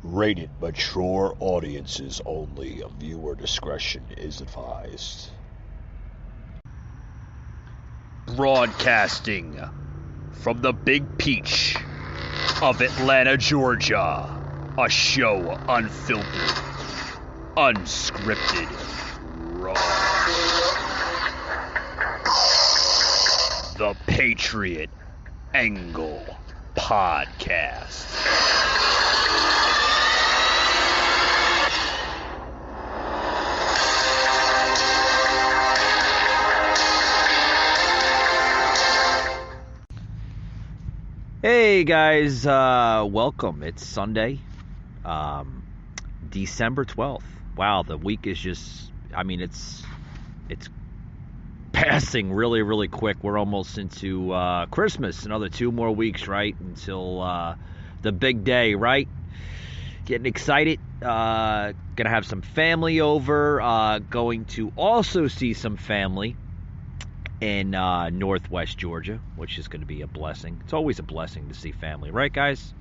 Rated mature audiences only. Viewer discretion is advised. Broadcasting from the Big Peach of Atlanta, Georgia. A show unfiltered, unscripted, raw. The Patriot Angle Podcast. Hey guys, welcome. It's Sunday, December 12th. Wow, the week is just, it's passing really, really quick. We're almost into Christmas, another 2 more weeks, right, until the big day, right? Getting excited, gonna have some family over, going to also see some family in Northwest Georgia, which is going to be a blessing. It's always a blessing to see family, right, guys?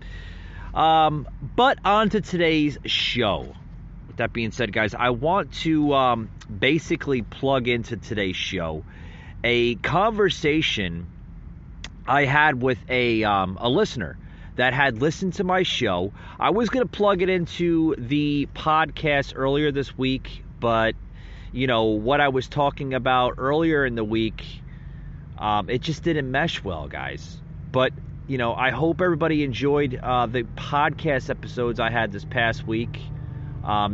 But on to today's show. With that being said, guys, I want to basically plug into today's show a conversation I had with a listener that had listened to my show. I was going to plug it into the podcast earlier this week, but what I was talking about earlier in the week, it just didn't mesh well, guys. But, I hope everybody enjoyed the podcast episodes I had this past week. I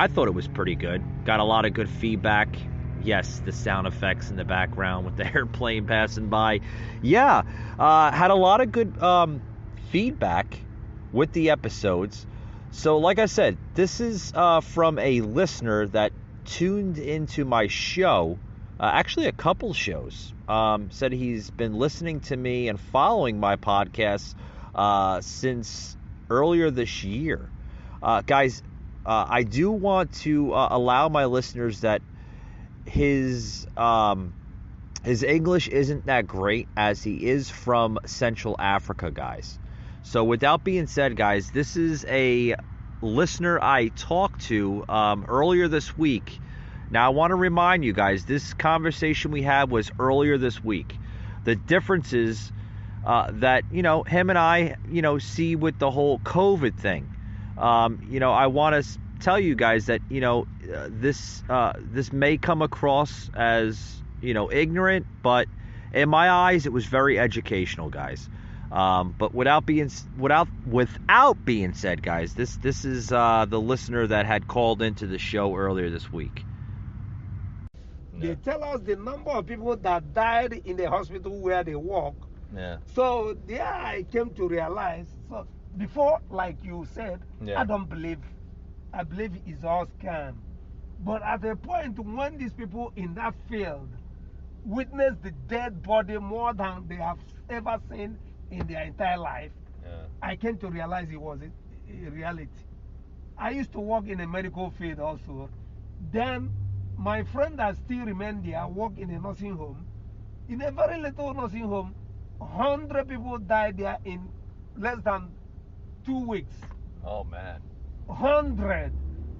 thought it was pretty good. Got a lot of good feedback. Yes, the sound effects in the background with the airplane passing by. Yeah, had a lot of good feedback with the episodes. So, like I said, this is from a listener that tuned into my show, actually a couple shows, said he's been listening to me and following my podcasts since earlier this year. Guys, I do want to allow my listeners that his English isn't that great, as he is from Central Africa, guys. So without being said, guys, this is a listener I talked to earlier this week. Now, I want to remind you guys, this conversation we had was earlier this week. The difference is that, him and I, see with the whole COVID thing. I want to tell you guys that, this may come across as, ignorant, but in my eyes, it was very educational, guys. But without being said, guys, this is the listener that had called into the show earlier this week. They tell us the number of people that died in the hospital where they work. Yeah. So there I came to realize. So before, like you said, yeah. I believe it's all scam. But at a point when these people in that field witness the dead body more than they have ever seen in their entire life, I came to realize it was a reality. I used to work in a medical field also. Then my friend that still remained there worked in a nursing home. In a very little nursing home, 100 people died there in less than 2 weeks. Oh man. 100.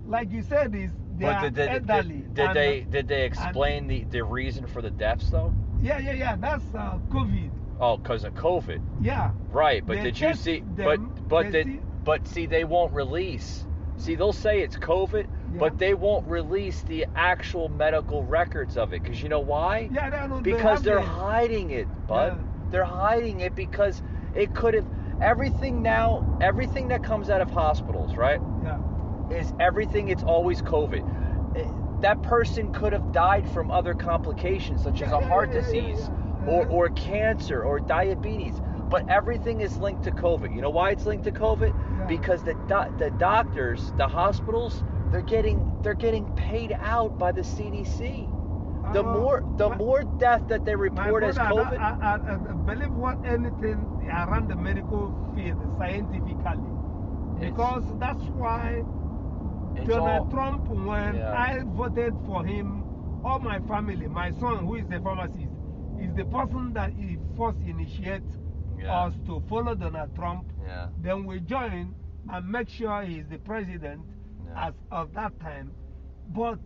Like you said, they are elderly. Did they explain the reason for the deaths though? Yeah. That's COVID. Oh, because of COVID. Yeah. Right, but did you see? But see, they won't release. See, they'll say it's COVID, but they won't release the actual medical records of it. Because you know why? Yeah, because they're hiding it, bud. Yeah. They're hiding it because it could have everything that comes out of hospitals, right? Yeah. Is everything? It's always COVID. That person could have died from other complications, such as a heart disease. Or cancer or diabetes, but everything is linked to COVID. You know why it's linked to COVID? Yeah. Because the doctors, the hospitals, they're getting paid out by the CDC. The more death that they report as COVID. I believe anything around the medical field scientifically, because that's why Donald Trump, when I voted for him, all my family, my son who is a pharmacist, is the person that he first initiated us to follow Donald Trump. Yeah. Then we joined and make sure he's the president as of that time. But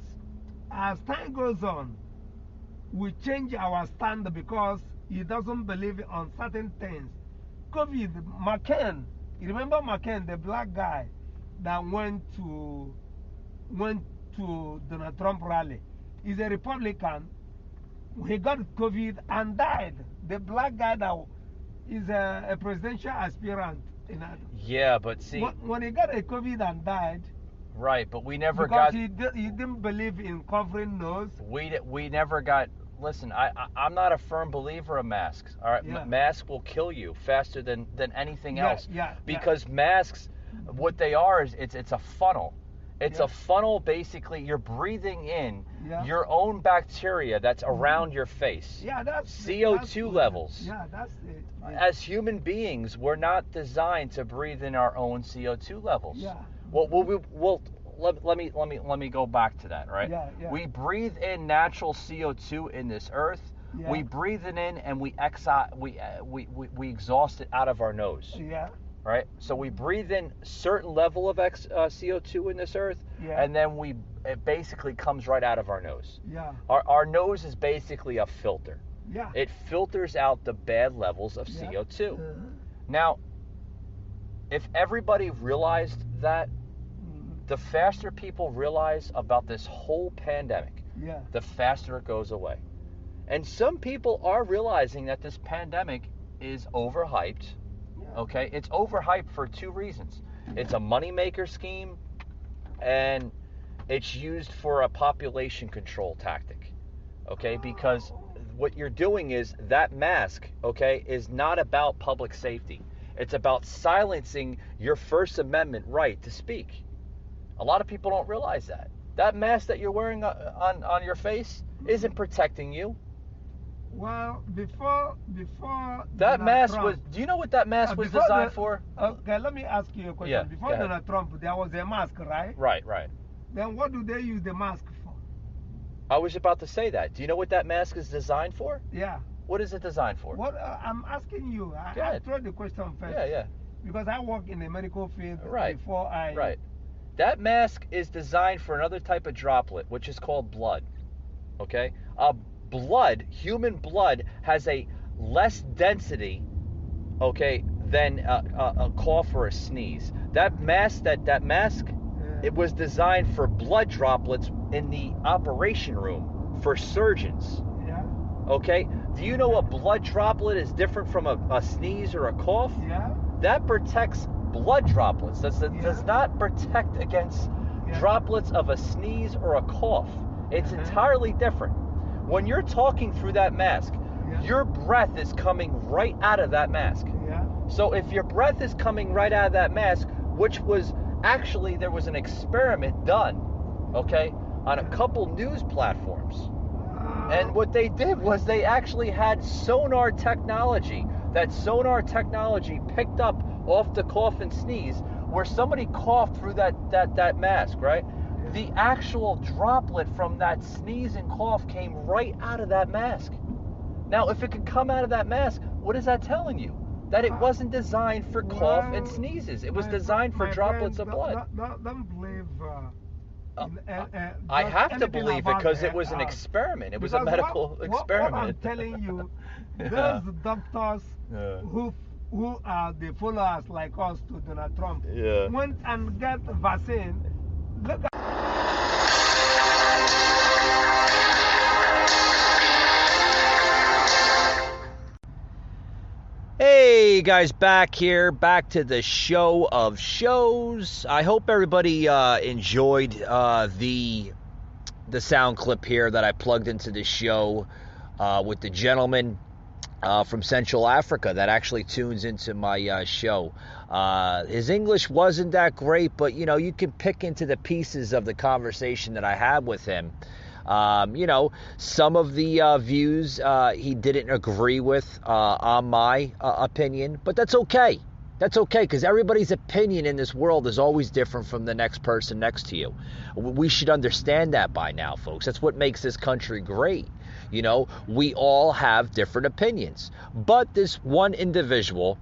as time goes on, we change our stand because he doesn't believe on certain things. COVID, McCain, you remember McCain, the black guy that went to Donald Trump rally? He's a Republican. He got COVID and died. The black guy that is a presidential aspirant. Yeah, but see, when he got a COVID and died. Right, but we never because got. He didn't believe in covering nose. We never got. Listen, I'm not a firm believer of masks. All right, Yeah. Masks will kill you faster than anything else. Yeah. Because masks, what they are is it's a funnel. It's a funnel. Basically, you're breathing in your own bacteria that's around your face. Yeah, that's CO2 levels. Yeah, that's it. As human beings, we're not designed to breathe in our own CO2 levels. Yeah. Well, let me go back to that, right? Yeah. We breathe in natural CO2 in this earth. Yeah. We breathe it in and we exhaust it out of our nose. Yeah. Right? So we breathe in certain level of CO2 in this earth, and then it basically comes right out of our nose. Yeah. Our nose is basically a filter. Yeah. It filters out the bad levels of CO2. Now, if everybody realized that, the faster people realize about this whole pandemic, the faster it goes away. And some people are realizing that this pandemic is overhyped. Okay, it's overhyped for two reasons. It's a moneymaker scheme, and it's used for a population control tactic. Okay, because what you're doing is that mask, okay, is not about public safety. It's about silencing your First Amendment right to speak. A lot of people don't realize that. That mask that you're wearing on your face isn't protecting you. Well, before that mask Trump, was. Do you know what that mask was designed for? Okay, let me ask you a question. Yeah, before Donald Trump, there was a mask, right? Right. Then what do they use the mask for? I was about to say that. Do you know what that mask is designed for? Yeah. What is it designed for? What I'm asking you. I throw the question first. Yeah. Because I work in the medical field before I. Right. That mask is designed for another type of droplet, which is called blood. Okay? Human blood has a less density, okay, than a cough or a sneeze. That mask, it was designed for blood droplets in the operation room for surgeons. Yeah. Okay? Do you know a blood droplet is different from a sneeze or a cough? Yeah. That protects blood droplets. Does not protect against droplets of a sneeze or a cough. It's entirely different. When you're talking through that mask, your breath is coming right out of that mask. Yeah. So if your breath is coming right out of that mask, which was actually, there was an experiment done, okay, on a couple news platforms. And what they did was they actually had sonar technology. That sonar technology picked up off the cough and sneeze where somebody coughed through that mask, right? The actual droplet from that sneeze and cough came right out of that mask. Now, if it could come out of that mask, what is that telling you? That it wasn't designed for cough and sneezes. It was designed for droplets of blood. Don't believe. I have to believe it because it was an experiment. It was a medical experiment. What I'm telling you, those doctors who are the followers like us to Donald Trump went and got vaccine. Look at. Hey guys, back to the show of shows. I hope everybody enjoyed the sound clip here that I plugged into the show with the gentleman from Central Africa that actually tunes into my show. His English wasn't that great, but you can pick into the pieces of the conversation that I had with him. Some of the views he didn't agree with on my opinion, but that's okay. That's okay, because everybody's opinion in this world is always different from the next person next to you. We should understand that by now, folks. That's what makes this country great. We all have different opinions. But this one individual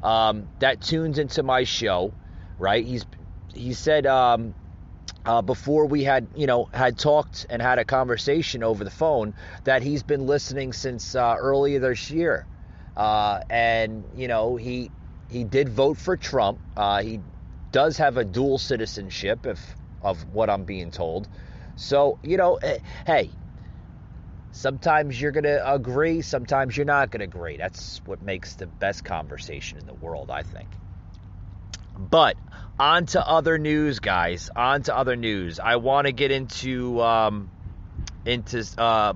that tunes into my show right? He said before we had talked and had a conversation over the phone that he's been listening since earlier this year, and he did vote for Trump. He does have a dual citizenship, of what I'm being told. So hey. Sometimes you're going to agree, sometimes you're not going to agree. That's what makes the best conversation in the world, I think. But on to other news, guys. On to other news. I want to get into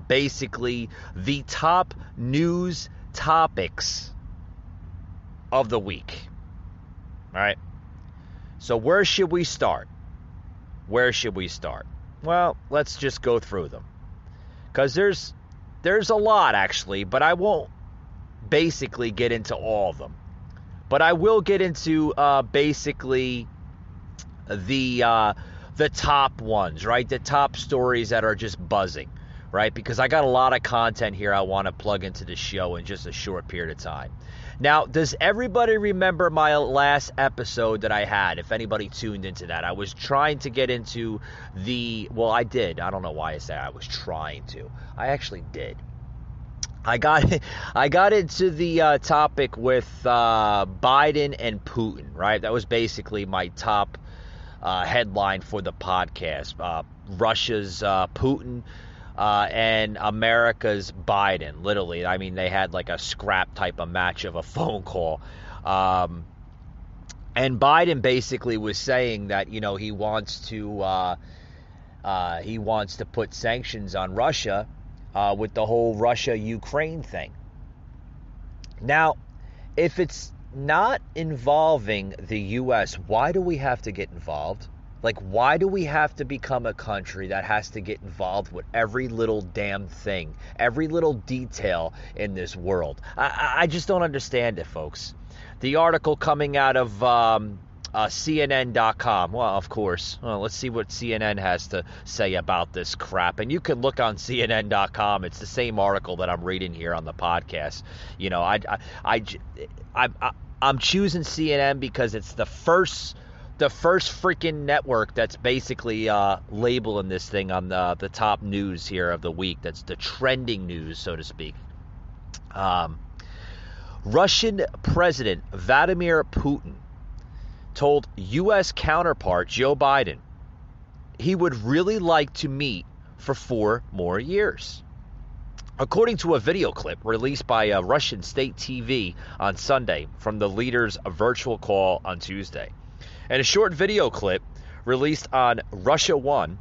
basically the top news topics of the week. All right. So where should we start? Well, let's just go through them. Because there's a lot, actually, but I won't basically get into all of them. But I will get into basically the top ones, right? The top stories that are just buzzing, right? Because I got a lot of content here I want to plug into the show in just a short period of time. Now, does everybody remember my last episode that I had? If anybody tuned into that, I was trying to get into I did. I don't know why I say I was trying to. I actually did. I got into the topic with Biden and Putin, right? That was basically my top headline for the podcast. Russia's Putin. And America's Biden, literally. I mean, they had like a scrap type of match of a phone call. And Biden basically was saying that, he wants to put sanctions on Russia with the whole Russia-Ukraine thing. Now, if it's not involving the U.S., why do we have to get involved? Like, why do we have to become a country that has to get involved with every little damn thing, every little detail in this world? I just don't understand it, folks. The article coming out of CNN.com. Well, of course. Well, let's see what CNN has to say about this crap. And you can look on CNN.com. It's the same article that I'm reading here on the podcast. I'm choosing CNN because it's the first freaking network that's basically labeling this thing on the top news here of the week. That's the trending news, so to speak. Russian President Vladimir Putin told U.S. counterpart Joe Biden he would really like to meet for 4 more years. According to a video clip released by Russian state TV on Sunday from the leader's virtual call on Tuesday. And a short video clip released on Russia One,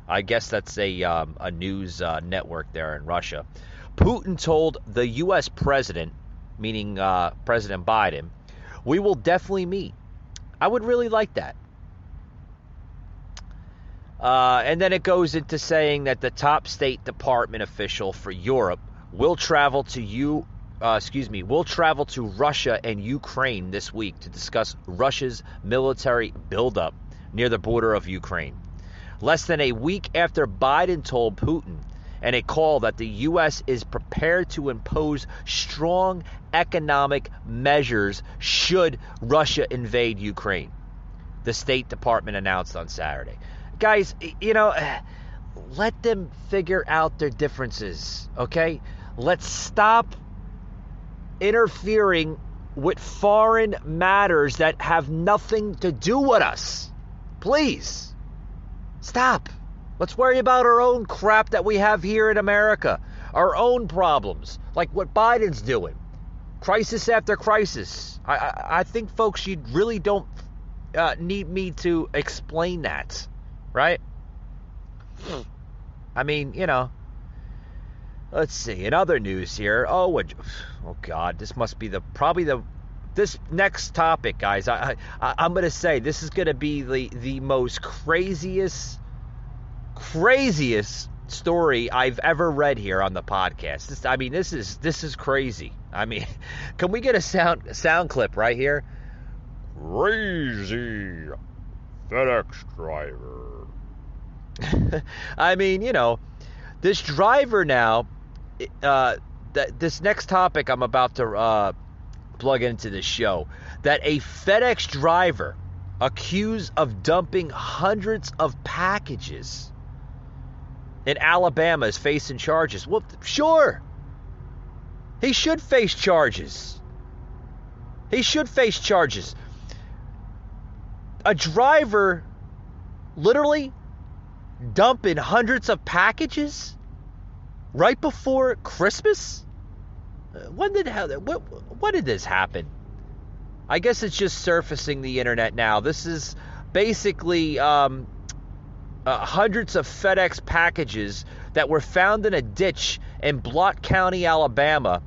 I guess that's a news network there in Russia, Putin told the U.S. president, meaning President Biden, "We will definitely meet. I would really like that." And then it goes into saying that the top State Department official for Europe will travel to Russia and Ukraine this week to discuss Russia's military buildup near the border of Ukraine. Less than a week after Biden told Putin in a call that the U.S. is prepared to impose strong economic measures should Russia invade Ukraine, the State Department announced on Saturday. Guys, let them figure out their differences, okay? Let's stop interfering with foreign matters that have nothing to do with us. Please, stop. Let's worry about our own crap that we have here in America, our own problems, like what Biden's doing. Crisis after crisis. I think, folks, you really don't need me to explain that, right? I mean, let's see. In other news here, oh God, this must be this next topic, guys. I'm gonna say this is gonna be the most craziest story I've ever read here on the podcast. This is crazy. I mean, can we get a sound clip right here? Crazy FedEx driver. I mean, this driver now. This next topic I'm about to plug into the show, that a FedEx driver accused of dumping hundreds of packages in Alabama, is facing charges. Well, sure. He should face charges. He should face charges. A driver literally dumping hundreds of packages right before Christmas? When did this happen? I guess it's just surfacing the internet now. This is basically hundreds of FedEx packages that were found in a ditch in Blott County, Alabama,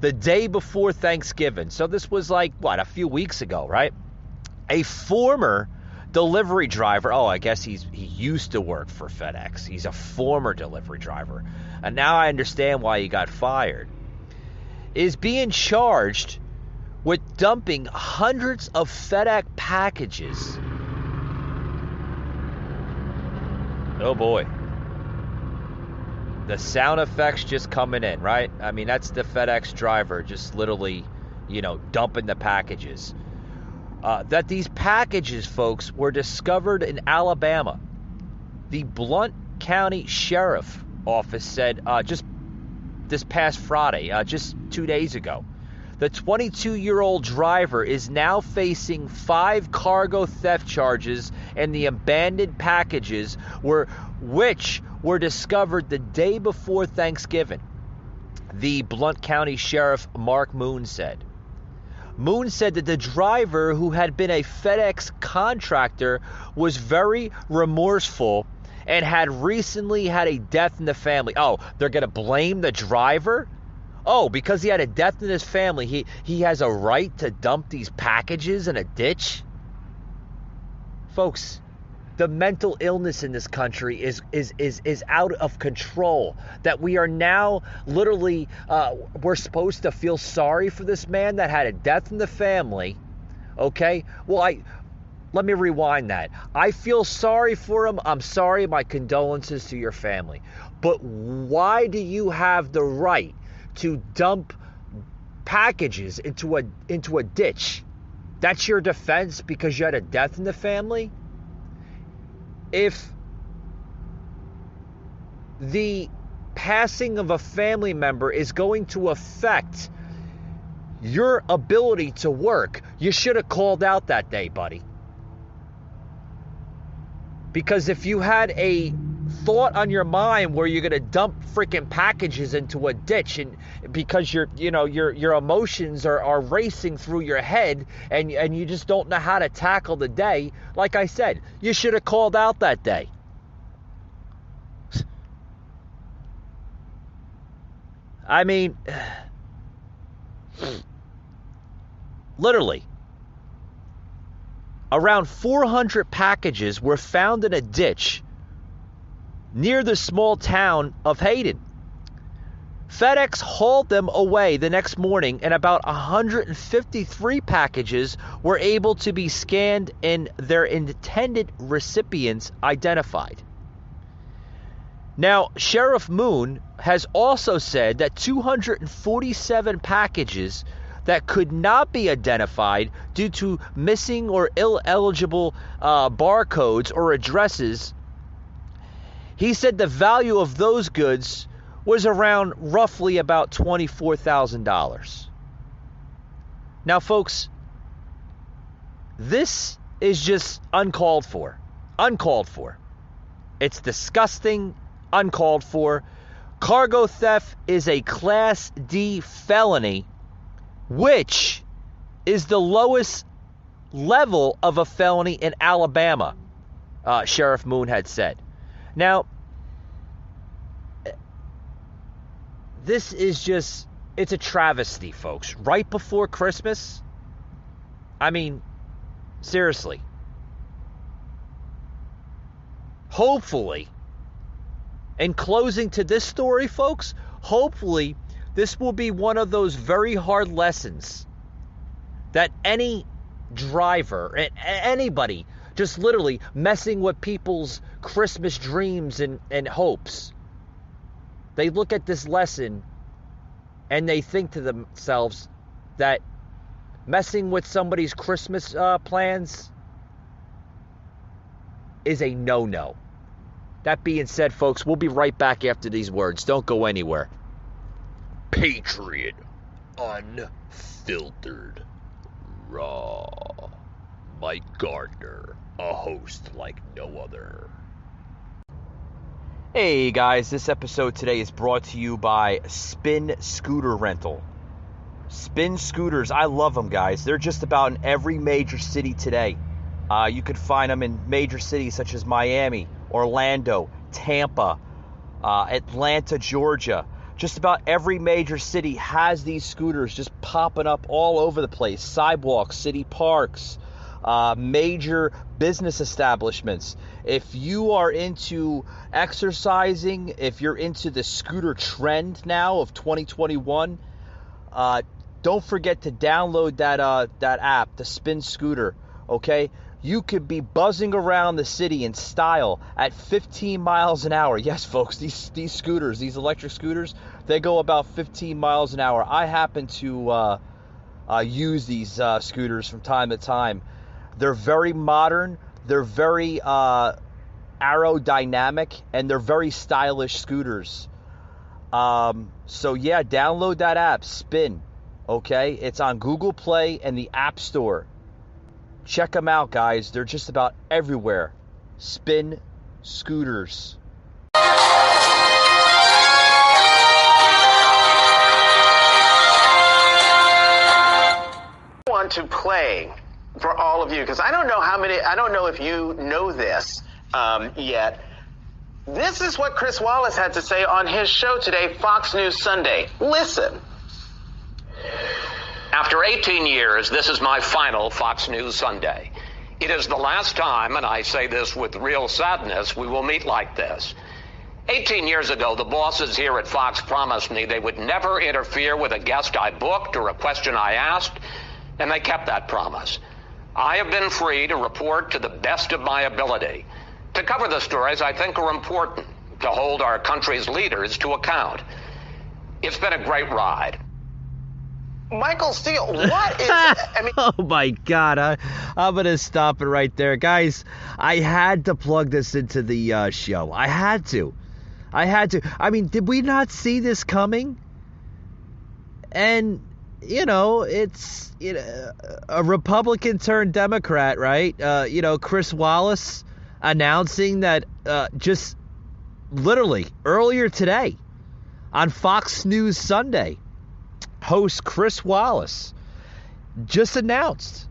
the day before Thanksgiving. So this was like, a few weeks ago, right? A former delivery driver, I guess he used to work for FedEx. He's a former delivery driver. And now I understand why he got fired. Is being charged with dumping hundreds of FedEx packages. Oh boy. The sound effects just coming in, right? I mean, that's the FedEx driver just literally, dumping the packages. That these packages, folks, were discovered in Alabama. The Blount County Sheriff Office said just this past Friday, just 2 days ago, the 22-year-old driver is now facing 5 cargo theft charges, and the abandoned packages which were discovered the day before Thanksgiving, the Blount County Sheriff Mark Moon said. Moon said that the driver, who had been a FedEx contractor, was very remorseful and had recently had a death in the family. Oh, they're going to blame the driver? Oh, because he had a death in his family, he has a right to dump these packages in a ditch? Folks, the mental illness in this country is out of control. That we are now literally, we're supposed to feel sorry for this man that had a death in the family. Okay? Well, let me rewind that. I feel sorry for him. I'm sorry. My condolences to your family. But why do you have the right to dump packages into a ditch? That's your defense because you had a death in the family? If the passing of a family member is going to affect your ability to work, you should have called out that day, buddy. Because if you had a thought on your mind where you're going to dump freaking packages into a ditch, and because your emotions are racing through your head and you just don't know how to tackle the day, like I said, you should have called out that day. I mean, literally, around 400 packages were found in a ditch near the small town of Hayden. FedEx hauled them away the next morning, and about 153 packages were able to be scanned and their intended recipients identified. Now, Sheriff Moon has also said that 247 packages that could not be identified due to missing or ineligible barcodes or addresses. He said the value of those goods was around roughly about $24,000. Now, folks, this is just uncalled for. Uncalled for. It's disgusting, uncalled for. Cargo theft is a Class D felony, which is the lowest level of a felony in Alabama, Sheriff Moon had said. Now, this is just, it's a travesty, folks. Right before Christmas? I mean, seriously. Hopefully, in closing to this story, folks, hopefully this will be one of those very hard lessons that any driver, anybody, just literally messing with people's Christmas dreams and hopes, they look at this lesson and they think to themselves that messing with somebody's Christmas plans is a no-no. That being said, folks, we'll be right back after these words. Don't go anywhere. Patriot Unfiltered Raw. Mike Gardner, a host like no other. Hey guys, this episode today is brought to you by Spin Scooter Rental. Spin scooters, I love them, guys. They're just about in every major city today. You could find them in major cities such as Miami, Orlando, Tampa, Atlanta, Georgia. Just about every major city has these scooters just popping up all over the place. Sidewalks, city parks, major business establishments. If you are into exercising, if you're into the scooter trend now of 2021, don't forget to download that app, the Spin Scooter, okay? You could be buzzing around the city in style at 15 miles an hour. Yes, folks, these scooters, these electric scooters, they go about 15 miles an hour. I happen to use these scooters from time to time. They're very modern, they're very aerodynamic, and they're very stylish scooters. So yeah, download that app, Spin, okay? It's on Google Play and the App Store. Check them out, guys. They're just about everywhere. Spin scooters. I want to play for all of you, because I don't know if you know this yet. This is what Chris Wallace had to say on his show today, Fox News Sunday. Listen. After 18 years, this is my final Fox News Sunday. It is the last time, and I say this with real sadness, we will meet like this. 18 years ago, the bosses here at Fox promised me they would never interfere with a guest I booked or a question I asked, and they kept that promise. I have been free to report to the best of my ability, to cover the stories I think are important, to hold our country's leaders to account. It's been a great ride. Michael Steele, what is... Oh my God, I'm going to stop it right there. Guys, I had to plug this into the show. I had to. I mean, did we not see this coming? And, it's a Republican turned Democrat, right? Chris Wallace announcing that just literally earlier today on Fox News Sunday, host Chris Wallace just announced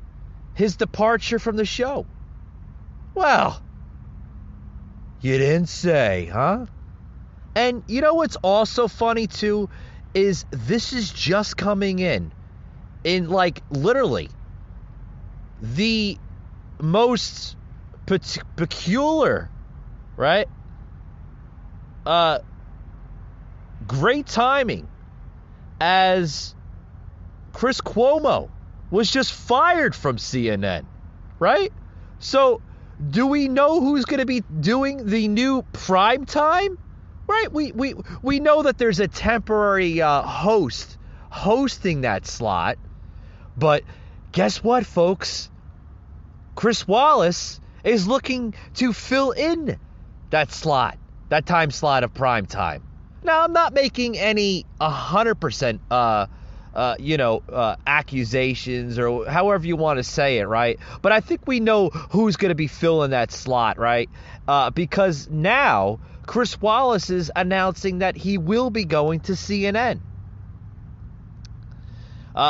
his departure from the show. Well, you didn't say, huh? And you know what's also funny too is this is just coming in like literally the most peculiar, right? Great timing, as Chris Cuomo was just fired from CNN, right? So, do we know who's going to be doing the new prime time? Right? We know that there's a temporary host hosting that slot, but guess what, folks? Chris Wallace is looking to fill in that slot, that time slot of prime time. Now, I'm not making any 100%, accusations or however you want to say it, right? But I think we know who's going to be filling that slot, right? Because now Chris Wallace is announcing that he will be going to CNN.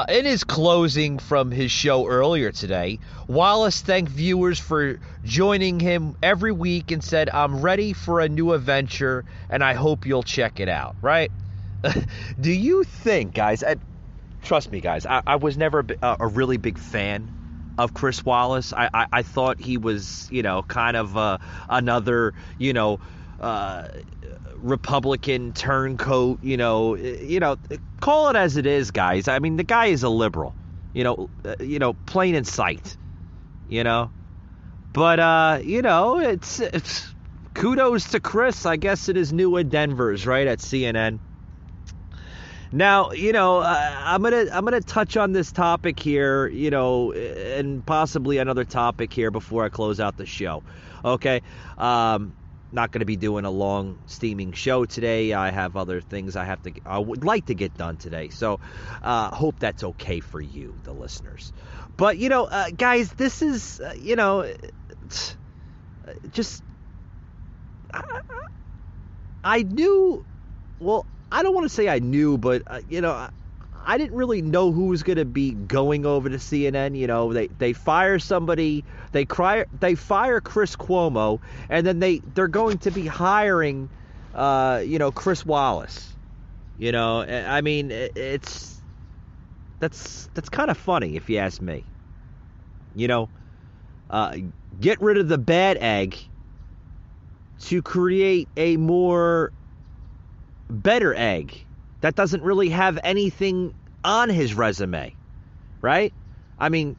In his closing from his show earlier today, Wallace thanked viewers for joining him every week and said, "I'm ready for a new adventure, and I hope you'll check it out," right? Do you think, guys, trust me, guys, I was never a really big fan of Chris Wallace. I thought he was, kind of another, Republican turncoat, call it as it is, guys. I mean, the guy is a liberal, plain in sight, but it's kudos to Chris, I guess, at his new endeavors, right, at CNN. Now, I'm gonna touch on this topic here, and possibly another topic here before I close out the show. Okay, not gonna be doing a long steaming show today. I have other things I would like to get done today. So, hope that's okay for you, the listeners. But guys, this is just I knew. Well, I don't want to say I knew, but I didn't really know who was going to be going over to CNN. They fire somebody, they fire Chris Cuomo, and then they're going to be hiring Chris Wallace. I mean, that's kind of funny if you ask me. Get rid of the bad egg to create a better egg that doesn't really have anything on his resume, right? I mean,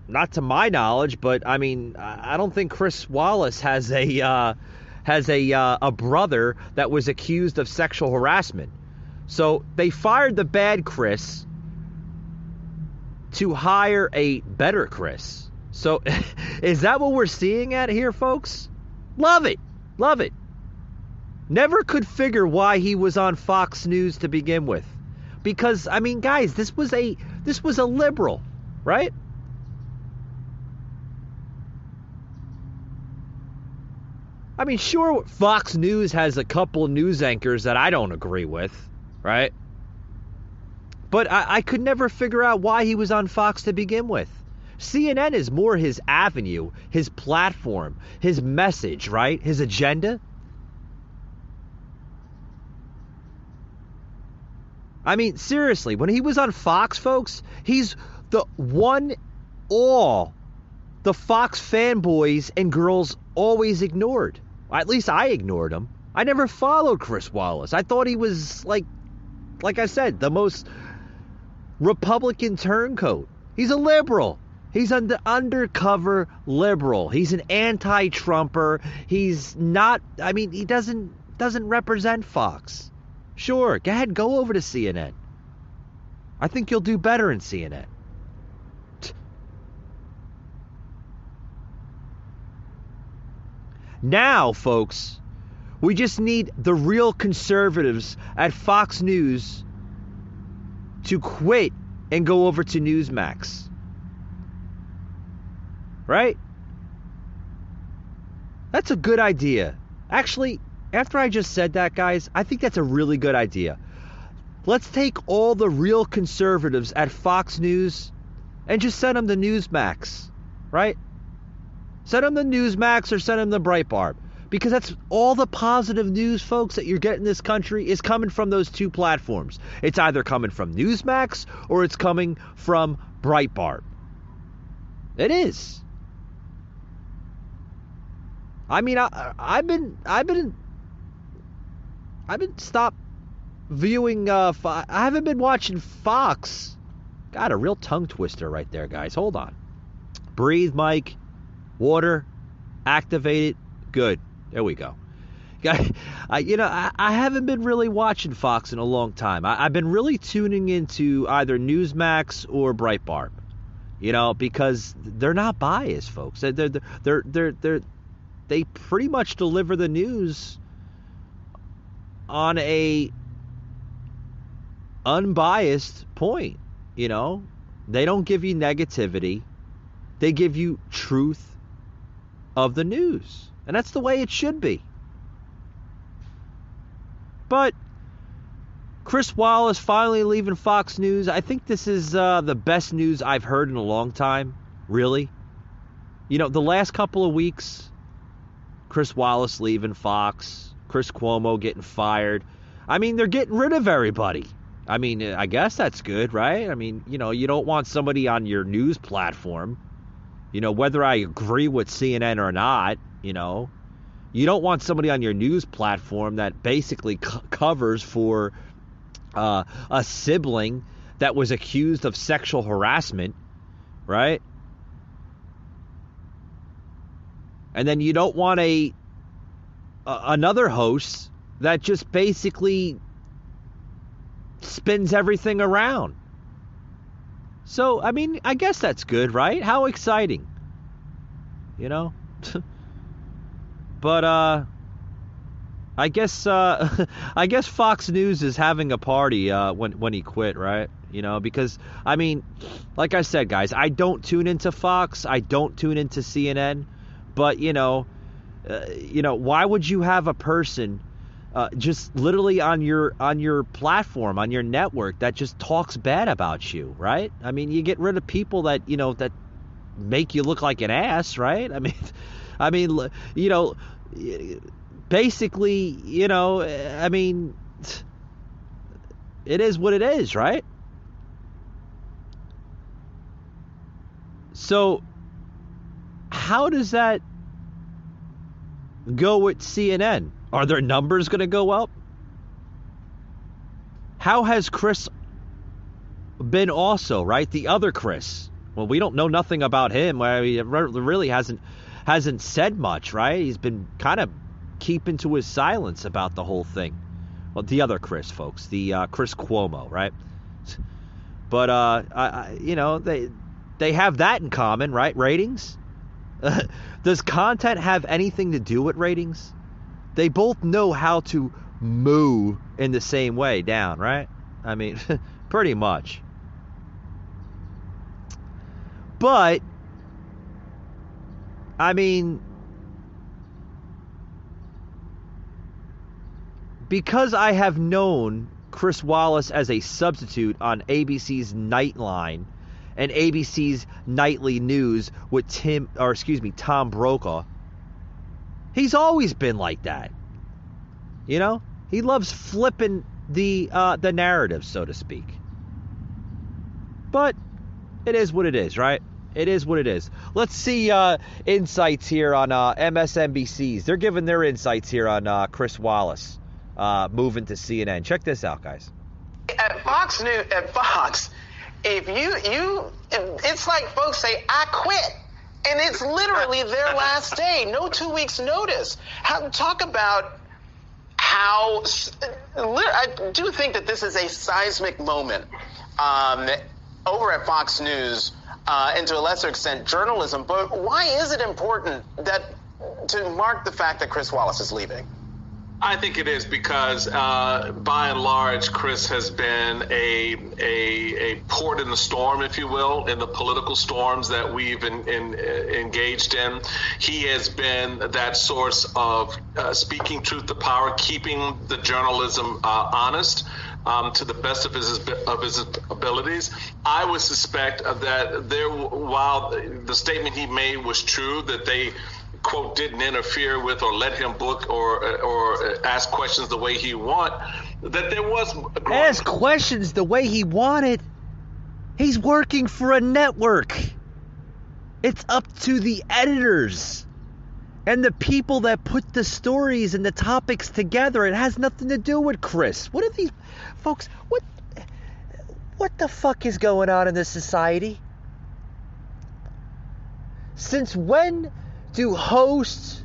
not to my knowledge, but I mean, I don't think Chris Wallace has a brother that was accused of sexual harassment. So they fired the bad Chris to hire a better Chris. So is that what we're seeing at here, folks? Love it. Love it. Never could figure why he was on Fox News to begin with. Because, I mean, guys, this was a liberal, right? I mean, sure, Fox News has a couple of news anchors that I don't agree with, right? But I could never figure out why he was on Fox to begin with. CNN is more his avenue, his platform, his message, right? His agenda. I mean, seriously, when he was on Fox, folks, he's the one all the Fox fanboys and girls always ignored. At least I ignored him. I never followed Chris Wallace. I thought he was, like I said, the most Republican turncoat. He's a liberal. He's an undercover liberal. He's an anti-Trumper. He's not, I mean, he doesn't represent Fox. Sure, go ahead, go over to CNN. I think you'll do better in CNN. Now, folks, we just need the real conservatives at Fox News to quit and go over to Newsmax. Right? That's a good idea. Actually, after I just said that, guys, I think that's a really good idea. Let's take all the real conservatives at Fox News and just send them to Newsmax, right? Send them to Newsmax or send them to Breitbart. Because that's all the positive news, folks, that you're getting in this country is coming from those two platforms. It's either coming from Newsmax or it's coming from Breitbart. It is. I mean, I've been stopped viewing. I haven't been watching Fox. Got a real tongue twister right there, guys. Hold on. Breathe, Mike. Water. Activate it. Good. There we go. I haven't been really watching Fox in a long time. I've been really tuning into either Newsmax or Breitbart. Because they're not biased, folks. They pretty much deliver the news on a unbiased point. They don't give you negativity. They give you truth of the news. And that's the way it should be. But Chris Wallace finally leaving Fox News. I think this is the best news I've heard in a long time, really. The last couple of weeks, Chris Wallace leaving Fox, Chris Cuomo getting fired. I mean, they're getting rid of everybody. I mean, I guess that's good, right? I mean, you don't want somebody on your news platform, whether I agree with CNN or not, you don't want somebody on your news platform that basically covers for a sibling that was accused of sexual harassment, right? And then you don't want another host that just basically spins everything around. So, I mean, I guess that's good, right? How exciting. You know? But I guess Fox News is having a party when he quit, right? You know, because I mean, like I said, guys, I don't tune into Fox, I don't tune into CNN, but you know, why would you have a person just literally on your platform, on your network, that just talks bad about you, right? I mean, you get rid of people that that make you look like an ass, right? I mean, basically, I mean, it is what it is, right? So, how does that go with CNN? Are their numbers going to go up? How has Chris been also, right? The other Chris. Well, we don't know nothing about him. He really hasn't said much, right? He's been kind of keeping to his silence about the whole thing. Well, the other Chris, folks, the Chris Cuomo, right? But they have that in common, right? Ratings. Does content have anything to do with ratings? They both know how to moo in the same way down, right? I mean, pretty much. But I mean, because I have known Chris Wallace as a substitute on ABC's Nightline and ABC's Nightly News with Tom Brokaw, he's always been like that. You know, he loves flipping the narrative, so to speak. But it is what it is, right? It is what it is. Let's see insights here on MSNBC's. They're giving their insights here on Chris Wallace moving to CNN. Check this out, guys. At Fox News, if it's like folks say, I quit. And it's literally their last day. No 2 weeks notice. Talk about how I do think that this is a seismic moment over at Fox News, and to a lesser extent journalism. But why is it important to mark the fact that Chris Wallace is leaving? I think it is because, by and large, Chris has been a port in the storm, if you will, in the political storms that we've engaged in. He has been that source of speaking truth to power, keeping the journalism honest. To the best of his abilities. I would suspect that while the statement he made was true, that they, quote, didn't interfere with or let him book or ask questions the way he wanted, that there was... Ask questions the way he wanted? He's working for a network. It's up to the editors and the people that put the stories and the topics together. It has nothing to do with Chris. What are these... Folks, what the fuck is going on in this society? Since when do hosts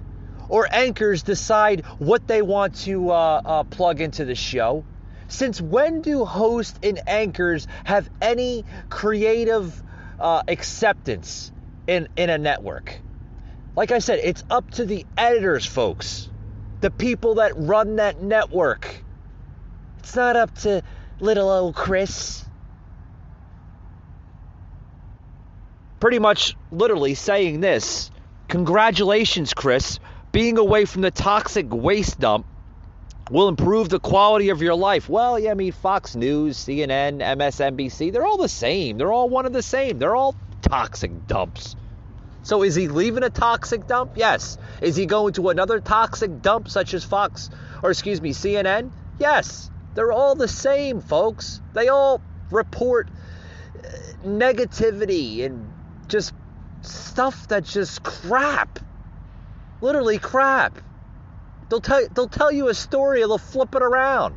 or anchors decide what they want to plug into the show? Since when do hosts and anchors have any creative acceptance in a network? Like I said, it's up to the editors, folks. The people that run that network. It's not up to little old Chris. Pretty much literally saying this: congratulations, Chris. Being away from the toxic waste dump will improve the quality of your life. Well, yeah, I mean, Fox News, CNN, MSNBC, they're all the same. They're all one and the same. They're all toxic dumps. So is he leaving a toxic dump? Yes. Is he going to another toxic dump such as CNN? Yes. They're all the same, folks. They all report negativity and just stuff that's just crap. Literally crap. They'll tell you a story and they'll flip it around.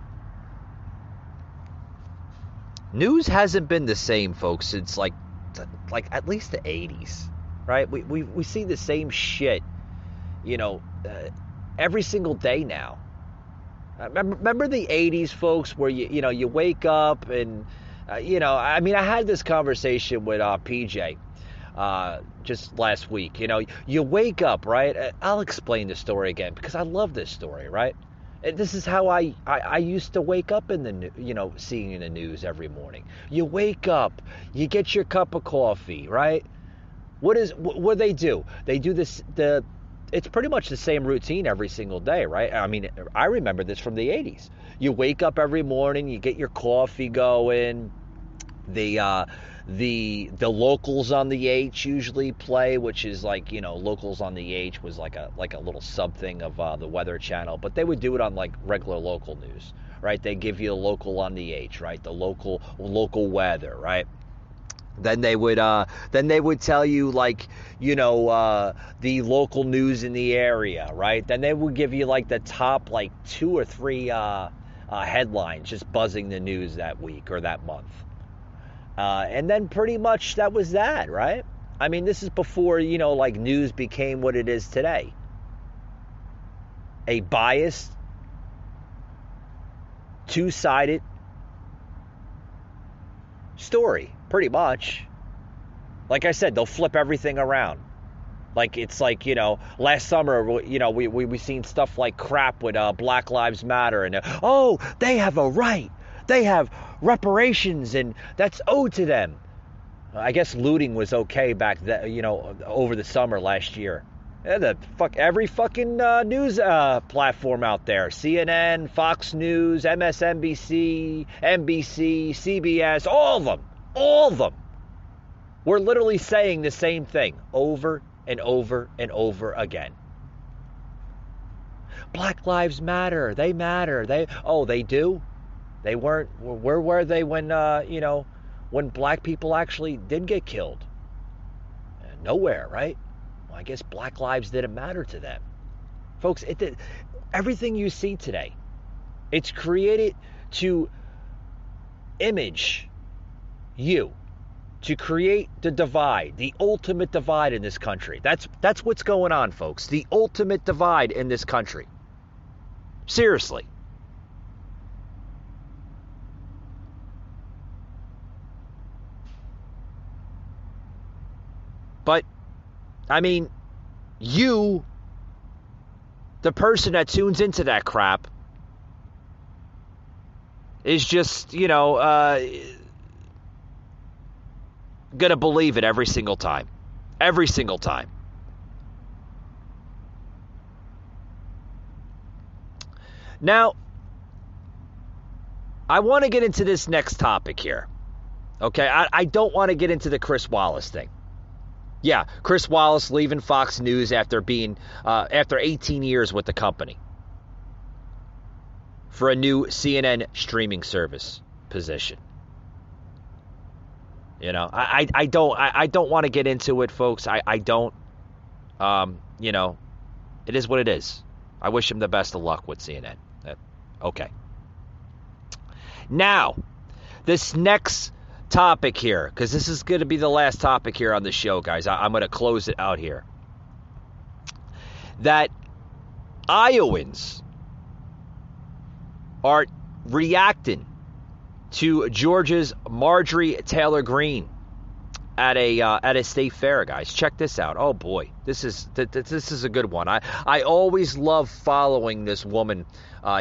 News hasn't been the same, folks, since like at least the 80s, right? We see the same shit, every single day now. Remember the 80s, folks, where you wake up and, I mean, I had this conversation with PJ just last week. You wake up, right? I'll explain the story again because I love this story, right? This is how I used to wake up in the, seeing in the news every morning. You wake up, you get your cup of coffee, right? What do they do? They do this, it's pretty much the same routine every single day, right? I mean, I remember this from the 80s. You wake up every morning, you get your coffee going, the locals on the H usually play, which is like, locals on the H was like a little something of the Weather Channel, but they would do it on like regular local news, right? They give you a local on the H, right? The local weather, right? Then they would tell you like, the local news in the area, right? Then they would give you like the top like 2 or 3 headlines just buzzing the news that week or that month. And then pretty much that was that, right? I mean, this is before, like news became what it is today. A biased, two-sided story, pretty much. Like I said, they'll flip everything around. Like, it's like, last summer, we seen stuff like crap with Black Lives Matter. And, they have a right. They have reparations, and that's owed to them. I guess looting was okay back then, over the summer last year. Yeah, every fucking news platform out there. CNN, Fox News, MSNBC, NBC, CBS, all of them. We're literally saying the same thing over and over and over again. Black Lives Matter. They matter. They do? They weren't. Where were they when, when black people actually did get killed? Nowhere, right? Well, I guess black lives didn't matter to them. Folks, everything you see today, it's created to image you, to create the divide, the ultimate divide in this country. That's what's going on, folks. The ultimate divide in this country. Seriously. But, I mean, you, the person that tunes into that crap, is just, gonna believe it every single time. Every single time. Now, I want to get into this next topic here. Okay, I don't want to get into the Chris Wallace thing. Yeah, Chris Wallace leaving Fox News after being after 18 years with the company for a new CNN streaming service position. I don't want to get into it, folks. I don't. It is what it is. I wish him the best of luck with CNN. Okay. Now, this next topic here, because this is going to be the last topic here on the show, guys. I'm going to close it out here. That Iowans are reacting to Georgia's Marjorie Taylor Greene at a state fair, guys. Check this out. Oh boy, this is a good one. I always love following this woman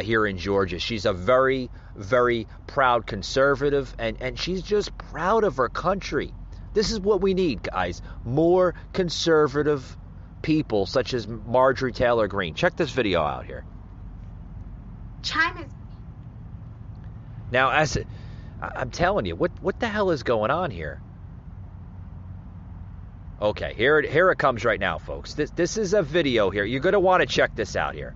here in Georgia. She's a very, very proud conservative, and she's just proud of her country. This is what we need, guys. More conservative people such as Marjorie Taylor Greene. Check this video out here. China's. Now, I'm telling you, what the hell is going on here? Okay, here it comes right now, folks. This is a video here. You're going to want to check this out here.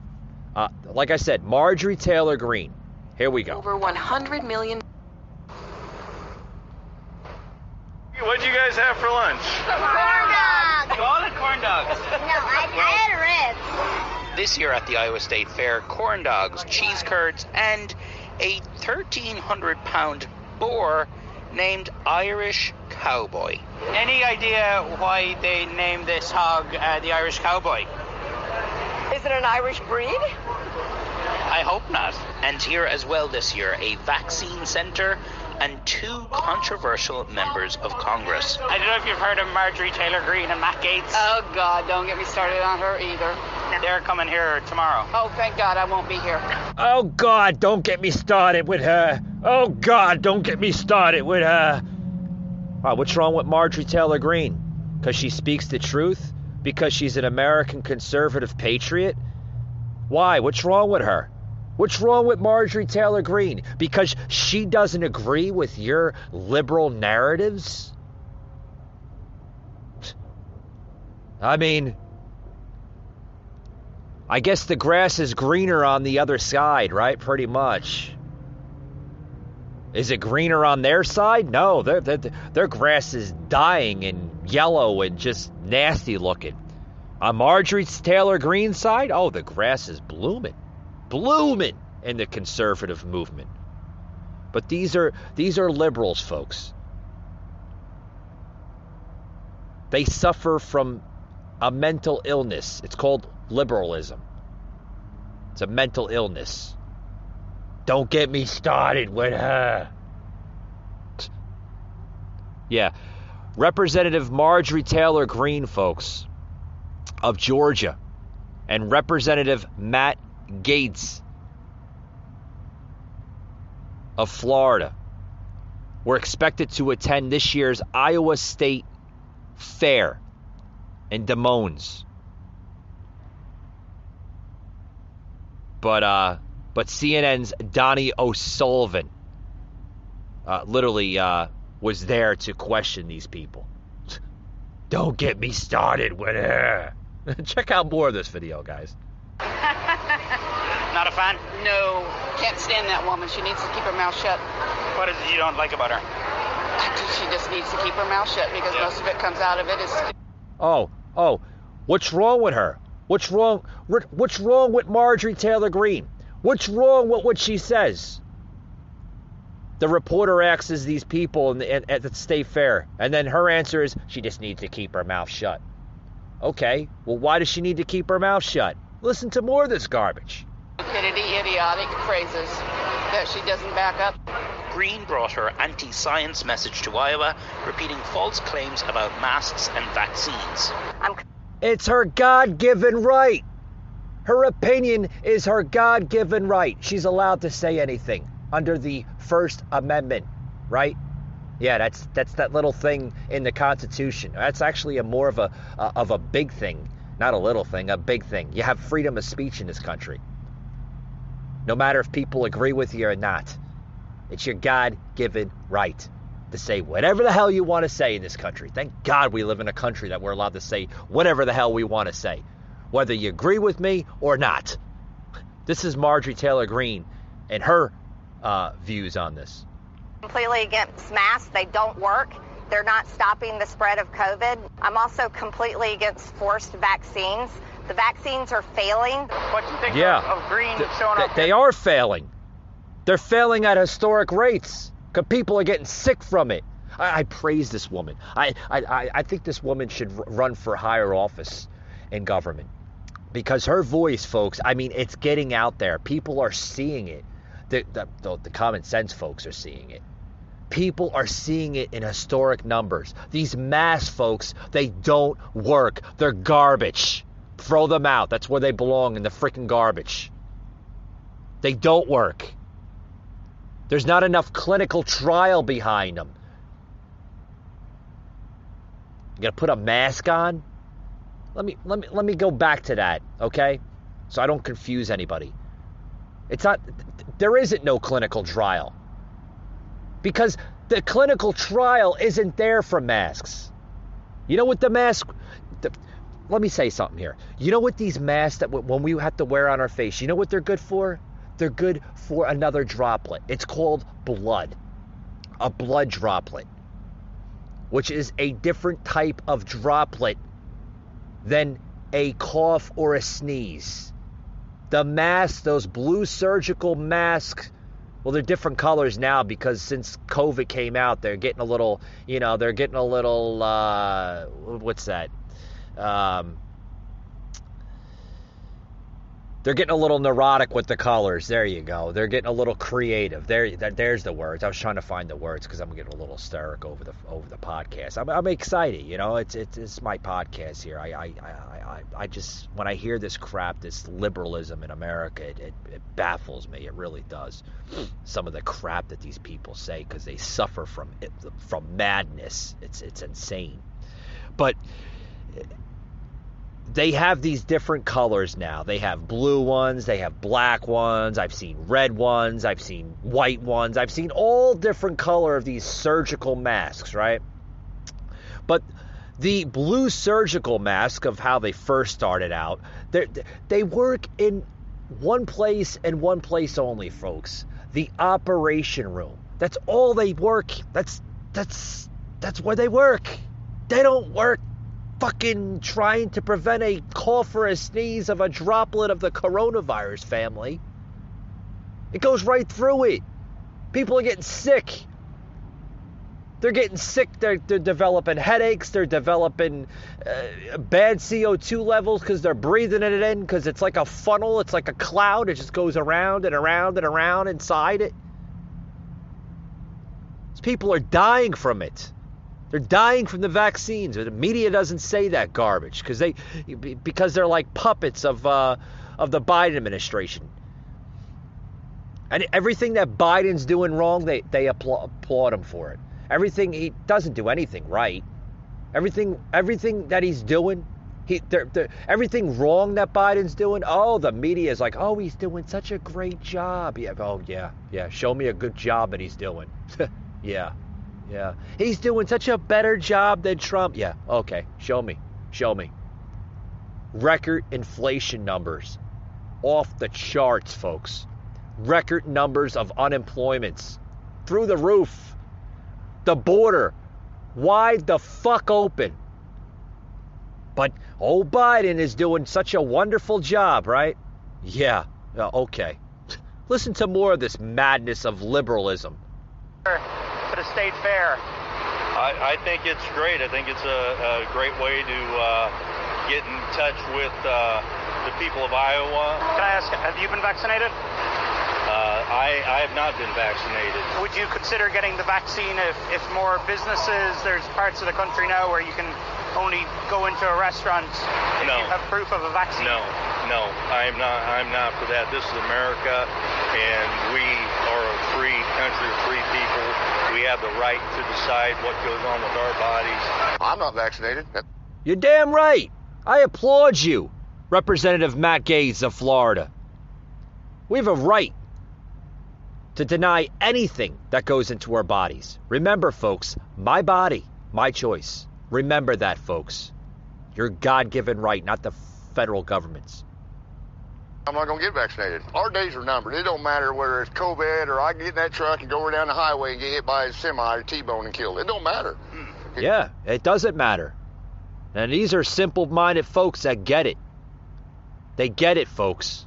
Like I said, Marjorie Taylor Greene. Here we go. Over 100 million. What'd you guys have for lunch? Corn dogs. All the corn dogs. No, I had ribs. This year at the Iowa State Fair, corn dogs, cheese curds, and a 1,300-pound boar named Irish Cowboy. Any idea why they named this hog the Irish Cowboy? Is it an Irish breed? I hope not. And here as well this year, a vaccine center and 2 controversial members of Congress. I don't know if you've heard of Marjorie Taylor Greene and Matt Gaetz. Oh, God, don't get me started on her either. They're coming here tomorrow. Oh, thank God I won't be here. Oh, God, don't get me started with her. Oh, God, don't get me started with her. Wow, what's wrong with Marjorie Taylor Greene? Because she speaks the truth? Because she's an American conservative patriot? Why? What's wrong with her? What's wrong with Marjorie Taylor Greene? Because she doesn't agree with your liberal narratives? I mean, I guess the grass is greener on the other side, right? Pretty much. Is it greener on their side? No, their grass is dying and yellow and just nasty looking. On Marjorie Taylor Greene's side, oh, the grass is blooming in the conservative movement. But these are liberals, folks. They suffer from a mental illness. It's called liberalism. It's a mental illness. Don't get me started with her. Yeah. Representative Marjorie Taylor Greene, folks, of Georgia, and Representative Matt Gaetz of Florida were expected to attend this year's Iowa State Fair in Des Moines. But CNN's Donnie O'Sullivan literally was there to question these people. Don't get me started with her. Check out more of this video, guys. Not a fan? No, can't stand that woman. She needs to keep her mouth shut. What is it you don't like about her? She just needs to keep her mouth shut because most of it comes out of it is... Oh, what's wrong with her? What's wrong with Marjorie Taylor Greene? What's wrong with what she says? The reporter asks these people at the state fair, and then her answer is she just needs to keep her mouth shut. Okay, well, why does she need to keep her mouth shut? Listen to more of this garbage. Idiotic phrases that she doesn't back up. Greene brought her anti-science message to Iowa, repeating false claims about masks and vaccines. It's her God-given right. Her opinion is her God-given right. She's allowed to say anything under the First Amendment, right? Yeah, that's that little thing in the Constitution. That's actually more of a big thing, not a little thing, a big thing. You have freedom of speech in this country. No matter if people agree with you or not. It's your God-given right to say whatever the hell you want to say in this country. Thank God we live in a country that we're allowed to say whatever the hell we want to say, whether you agree with me or not. This is Marjorie Taylor Greene and her views on this. Completely against masks. They don't work. They're not stopping the spread of COVID. I'm also completely against forced vaccines. The vaccines are failing. What do you think of Greene showing up? They are failing. They're failing at historic rates because people are getting sick from it. I praise this woman. I think this woman should run for higher office in government because her voice, folks, I mean, it's getting out there. People are seeing it. The common sense folks are seeing it. People are seeing it in historic numbers. These masks, folks, they don't work. They're garbage. Throw them out. That's where they belong, in the freaking garbage. They don't work. There's not enough clinical trial behind them. You gotta put a mask on? Let me go back to that, okay? So I don't confuse anybody. There isn't no clinical trial. Because the clinical trial isn't there for masks. You know what the mask... let me say something here. You know what these masks that when we have to wear on our face, you know what they're good for? They're good for another droplet. It's called blood. A blood droplet. Which is a different type of droplet than a cough or a sneeze. The masks, those blue surgical masks, well, they're different colors now because since COVID came out, they're getting a little, what's that? They're getting a little neurotic with the colors. There you go. They're getting a little creative. There's the words. I was trying to find the words because I'm getting a little hysteric over the podcast. I'm excited. You know, it's my podcast here. I just, when I hear this crap, this liberalism in America, it baffles me. It really does. Some of the crap that these people say because they suffer from madness. It's insane. But they have these different colors now. They have blue ones. They have black ones. I've seen red ones. I've seen white ones. I've seen all different color of these surgical masks, right? But the blue surgical mask of how they first started out, they work in one place and one place only, folks. The operation room. That's all they work. That's where they work. They don't work fucking trying to prevent a cough or a sneeze of a droplet of the coronavirus, family. It goes right through it. People are getting sick. They're getting sick. They're developing headaches. They're developing bad CO2 levels because they're breathing it in because it's like a funnel. It's like a cloud. It just goes around and around and around inside it. These people are dying from it. They're dying from the vaccines. The media doesn't say that garbage because they're like puppets of the Biden administration. And everything that Biden's doing wrong, they applaud him for it. Everything he doesn't do anything right. Everything that he's doing, everything wrong that Biden's doing. Oh, the media is like, oh, he's doing such a great job. Yeah. Oh, yeah. Show me a good job that he's doing. Yeah. He's doing such a better job than Trump. Yeah. Okay. Show me. Record inflation numbers. Off the charts, folks. Record numbers of unemployments. Through the roof. The border. Wide the fuck open. But old Biden is doing such a wonderful job, right? Yeah. Okay. Listen to more of this madness of liberalism. For the state fair. I think it's great. I think it's a great way to get in touch with the people of Iowa. Can I ask, have you been vaccinated? I have not been vaccinated. Would you consider getting the vaccine if more businesses, there's parts of the country now where you can only go into a restaurant if you have proof of a vaccine? No, I'm not for that. This is America, and we are a free country, free people. We have the right to decide what goes on with our bodies. I'm not vaccinated. You're damn right. I applaud you, Representative Matt Gaetz of Florida. We have a right to deny anything that goes into our bodies. Remember, folks, my body, my choice. Remember that, folks. Your God-given right, not the federal government's. I'm not going to get vaccinated. Our days are numbered. It don't matter whether it's COVID or I get in that truck and go down the highway and get hit by a semi or T-bone and killed. It don't matter. Yeah, it doesn't matter. And these are simple-minded folks that get it. They get it, folks.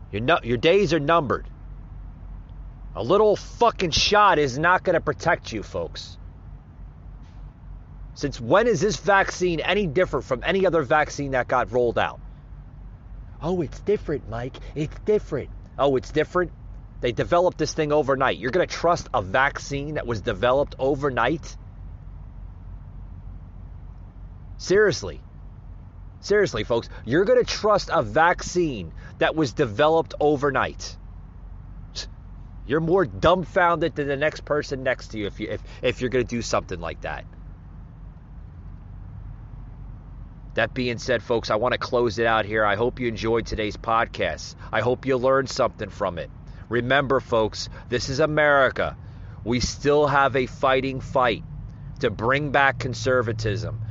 Your days are numbered. A little fucking shot is not going to protect you, folks. Since when is this vaccine any different from any other vaccine that got rolled out? Oh, it's different, Mike. It's different. Oh, it's different? They developed this thing overnight. You're going to trust a vaccine that was developed overnight? Seriously, folks, you're going to trust a vaccine that was developed overnight? You're more dumbfounded than the next person next to you if you're going to do something like that. That being said, folks, I want to close it out here. I hope you enjoyed today's podcast. I hope you learned something from it. Remember, folks, this is America. We still have a fighting fight to bring back conservatism.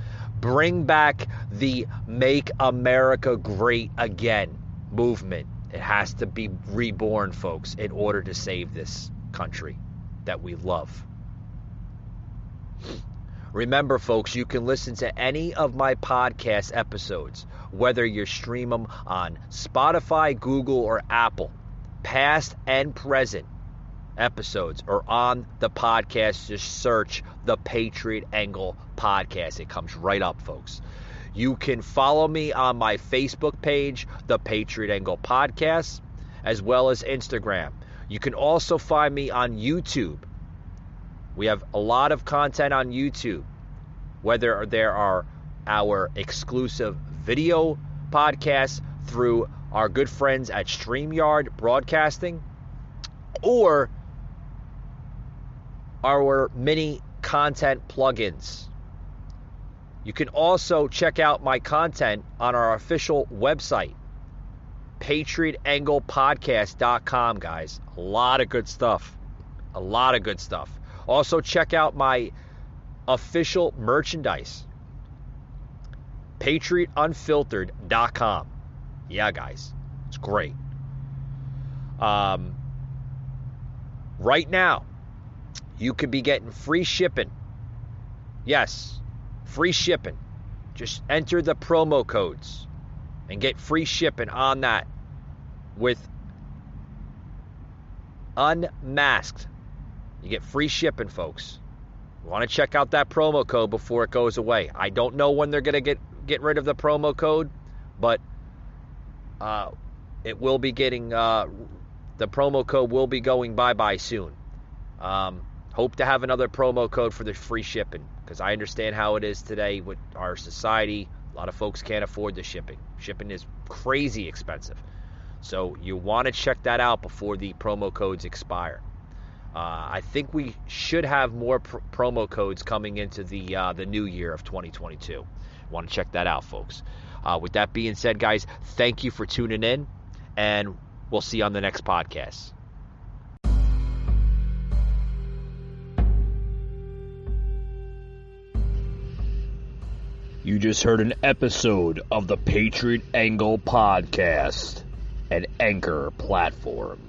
Bring back the Make America Great Again movement. It has to be reborn, folks, in order to save this country that we love. Remember, folks, you can listen to any of my podcast episodes, whether you stream them on Spotify, Google, or Apple, past and present episodes, or on the podcast. Just search the Patriot Angle Podcast. It comes right up, folks. You can follow me on my Facebook page, The Patriot Angle Podcast, as well as Instagram. You can also find me on YouTube. We have a lot of content on YouTube, whether there are our exclusive video podcasts through our good friends at StreamYard Broadcasting, or our mini content plugins. You can also check out my content on our official website, PatriotAnglePodcast.com, guys. A lot of good stuff. A lot of good stuff. Also, check out my official merchandise, PatriotUnfiltered.com. Yeah, guys. It's great. Right now, you could be getting free shipping. Yes, free shipping. Just enter the promo codes and get free shipping on that with Unmasked. You get free shipping, folks. You want to check out that promo code before it goes away. I don't know when they're going to get rid of the promo code, but it will be getting the promo code will be going bye-bye soon. Hope to have another promo code for the free shipping, because I understand how it is today with our society. A lot of folks can't afford the shipping. Shipping is crazy expensive. So you want to check that out before the promo codes expire. I think we should have more promo codes coming into the new year of 2022. Want to check that out, folks. With that being said, guys, thank you for tuning in, and we'll see you on the next podcast. You just heard an episode of the Patriot Angle Podcast, an Anchor platform.